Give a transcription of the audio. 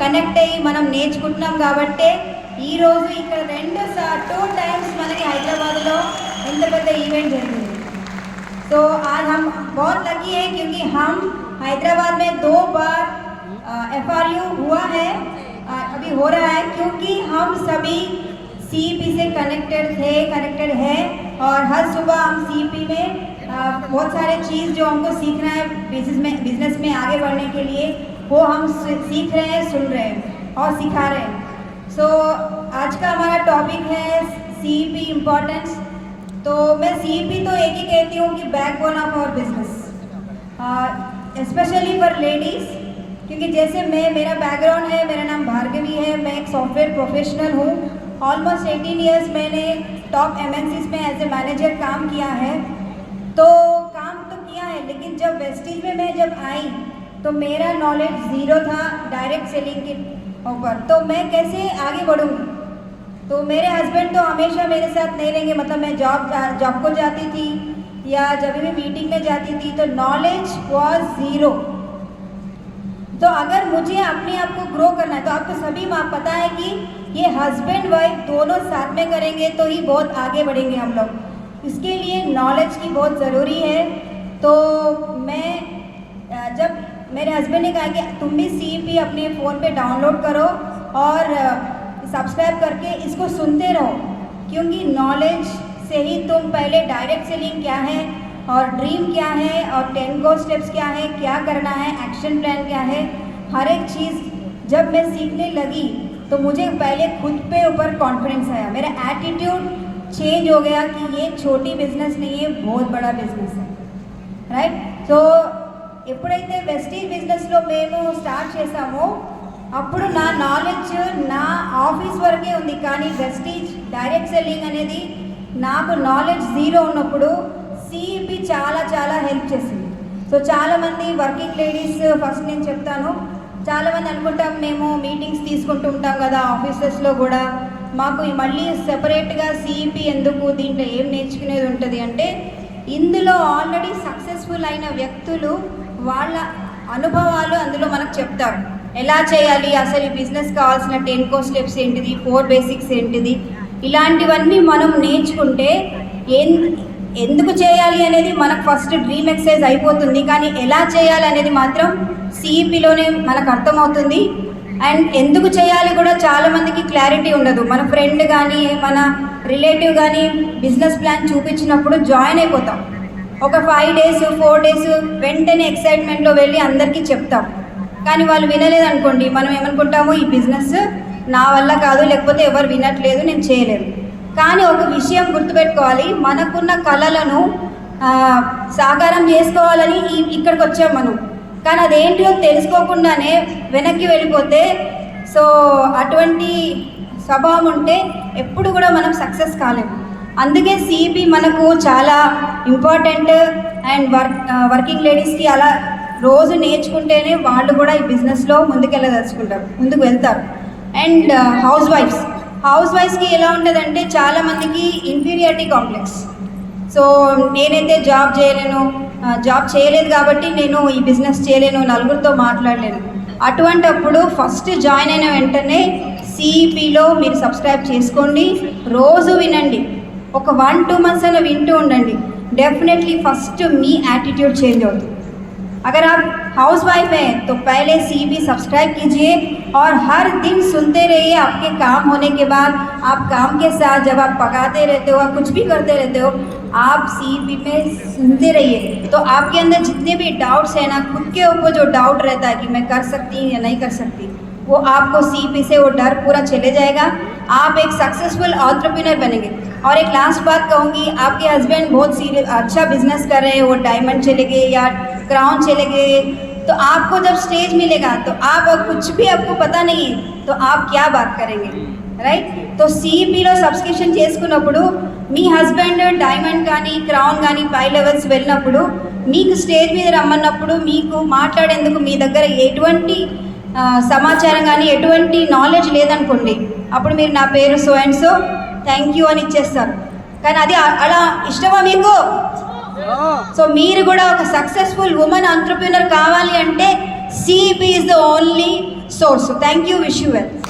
Connect అయ్యి మనం నేర్చుకుంటున్నాం కాబట్టి ఈరోజు ఇక్కడ 2 टाइम्स మనకి హైదరాబాద్లో ఇంత పెద్ద ఈవెంట్ జరిగింది. तो आज हम बहुत लकी हैं क्योंकि हम हैदराबाद में 2 बार FRU हुआ है, अभी हो रहा है, क्योंकि हम सभी CEP से कनेक्टेड है और हर सुबह हम CEP में बहुत सारे चीज़ जो हमको सीखना है बिजनेस में आगे बढ़ने के लिए वो हम सीख रहे हैं, सुन रहे हैं और सिखा रहे हैं. सो आज का हमारा टॉपिक है CEP इम्पोर्टेंस. तो मैं CEP तो एक ही कहती हूँ कि backbone of our business, specially for ladies, क्योंकि जैसे मेरा बैकग्राउंड है, मेरा नाम भार्गवी है, मैं एक सॉफ्टवेयर प्रोफेशनल हूँ. ऑलमोस्ट 18 ईयर्स मैंने टॉप MNCs में एज ए मैनेजर काम किया है. तो काम तो किया है, लेकिन जब वेस्टीज में मैं जब आई तो मेरा नॉलेज ज़ीरो था डायरेक्ट सेलिंग के ऊपर. तो मैं कैसे आगे बढ़ूँगी? तो मेरे हस्बैंड तो हमेशा मेरे साथ नहीं रहेंगे, मतलब मैं जॉब को जाती थी या जब भी मीटिंग में जाती थी तो नॉलेज वॉज ज़ीरो. तो अगर मुझे अपने आप को ग्रो करना है तो आपको सभी पता है कि ये हस्बैंड वाइफ दोनों साथ में करेंगे तो ही बहुत आगे बढ़ेंगे हम लोग. इसके लिए नॉलेज की बहुत ज़रूरी है. तो मैं जब मेरे हस्बैंड ने कहा कि तुम भी CEP अपने फ़ोन पे डाउनलोड करो और सब्सक्राइब करके इसको सुनते रहो, क्योंकि नॉलेज से ही तुम पहले डायरेक्ट सेलिंग क्या है और ड्रीम क्या है और 10 गो स्टेप्स क्या है, क्या करना है, एक्शन प्लान क्या है, हर एक चीज़ जब मैं सीखने लगी तो मुझे पहले खुद पे ऊपर कॉन्फिडेंस आया. मेरा एटीट्यूड चेंज हो गया कि ये छोटी बिजनेस नहीं है, बहुत बड़ा बिजनेस है. రైట్. సో ఎప్పుడైతే వెస్టీజ్ బిజినెస్లో మేము స్టార్ట్ చేసామో అప్పుడు నా నాలెడ్జ్ నా ఆఫీస్ వరకే ఉంది, కానీ వెస్టీజ్ డైరెక్ట్ సెల్లింగ్ అనేది నాకు నాలెడ్జ్ జీరో ఉన్నప్పుడు CEP చాలా చాలా హెల్ప్ చేసింది. సో చాలామంది వర్కింగ్ లేడీస్, ఫస్ట్ నేను చెప్తాను, చాలామంది అనుకుంటాం మేము మీటింగ్స్ తీసుకుంటూ ఉంటాం కదా ఆఫీసెస్లో కూడా, మాకు మళ్ళీ సెపరేట్గా CEP ఎందుకు, దీంట్లో ఏం నేర్చుకునేది ఉంటుంది అంటే, ఇందులో ఆల్రెడీ సక్సెస్ఫుల్ అయిన వ్యక్తులు వాళ్ళ అనుభవాలు అందులో మనకు చెప్తారు. ఎలా చేయాలి, అసలు ఈ బిజినెస్ కావాల్సిన 10 గో స్టెప్స్ ఏంటిది, 4 బేసిక్స్ ఏంటిది, ఇలాంటివన్నీ మనం నేర్చుకుంటే ఎందుకు చేయాలి అనేది మనకు ఫస్ట్ డ్రీమ్ ఎక్సర్సైజ్ అయిపోతుంది. కానీ ఎలా చేయాలి అనేది మాత్రం CEPలోనే మనకు అర్థమవుతుంది. అండ్ ఎందుకు చేయాలి కూడా చాలామందికి క్లారిటీ ఉండదు. మన ఫ్రెండ్ కానీ మన రిలేటివ్ కానీ బిజినెస్ ప్లాన్ చూపించినప్పుడు జాయిన్ అయిపోతాం. ఒక 5 డేస్ 4 డేస్ వెంటనే ఎక్సైట్మెంట్లో వెళ్ళి అందరికీ చెప్తాం. కానీ వాళ్ళు వినలేదనుకోండి, మనం ఏమనుకుంటాము, ఈ బిజినెస్ నా వల్ల కాదు, లేకపోతే ఎవరు వినట్లేదు, నేను చేయలేను. కానీ ఒక విషయం గుర్తుపెట్టుకోవాలి, మనకున్న కళలను సాకారం చేసుకోవాలని ఇక్కడికి వచ్చాం మనం. కానీ అదేంటో తెలుసుకోకుండానే వెనక్కి వెళ్ళిపోతే, సో అటువంటి స్వభావం ఉంటే ఎప్పుడు కూడా మనం సక్సెస్ కాలేము. అందుకే CEP మనకు చాలా ఇంపార్టెంట్. అండ్ వర్కింగ్ లేడీస్కి అలా రోజు నేర్చుకుంటేనే వాళ్ళు కూడా ఈ బిజినెస్లో ముందుకు వెళ్తారు. అండ్ హౌస్ వైఫ్స్కి ఎలా ఉంటుందంటే, చాలామందికి ఇన్ఫీరియారిటీ కాంప్లెక్స్. సో నేనైతే జాబ్ చేయలేదు కాబట్టి నేను ఈ బిజినెస్ చేయలేను, నలుగురితో మాట్లాడలేను. అటువంటప్పుడు ఫస్ట్ జాయిన్ అయిన వెంటనే CEPలో మీరు సబ్స్క్రైబ్ చేసుకోండి, రోజు వినండి, ఒక 1-2 మంత్స్ అయినా వింటూ ఉండండి. डेफिनेटली फर्स्ट मी एटीट्यूड चेंज होती. अगर आप हाउस वाइफ हैं तो पहले CEP सब्सक्राइब कीजिए और हर दिन सुनते रहिए. आपके काम होने के बाद आप काम के साथ जब आप पकाते रहते हो, कुछ भी करते रहते हो, आप CEP में सुनते रहिए. तो आपके अंदर जितने भी डाउट्स हैं ना, खुद के ऊपर जो डाउट रहता है कि मैं कर सकती हूँ या नहीं कर सकती, वो आपको CEP से वो डर पूरा चले जाएगा. आप एक सक्सेसफुल एंटरप्रेन्योर बनेंगे. और एक लास्ट बात कहूँगी, आपके हस्बैंड बहुत अच्छा बिजनेस कर रहे हैं, वो डायमंड चले गए या क्राउन चले गए, तो आपको जब स्टेज मिलेगा तो आप कुछ भी आपको पता नहीं है तो आप क्या बात करेंगे, राइट. तो CEPలో సబ్స్క్రిప్షన్ చేసుకున్నప్పుడు మీ హస్బెండ్ డైమండ్ కానీ క్రౌన్ కానీ పై లెవెల్స్ వెళ్ళినప్పుడు మీకు స్టేజ్ మీద రమ్మన్నప్పుడు మీకు మాట్లాడేందుకు మీ దగ్గర ఎటువంటి సమాచారం కానీ ఎటువంటి నాలెడ్జ్ లేదనుకోండి, అప్పుడు మీరు నా పేరు so and so thank you అని ఇచ్చేస్తారు. కానీ అది అలా ఇష్టమా మీకు? సో మీరు కూడా ఒక సక్సెస్ఫుల్ ఉమెన్ ఎంటర్‌ప్రెన్యూర్ కావాలి అంటే CEP is the only source. So thank you, wish you well.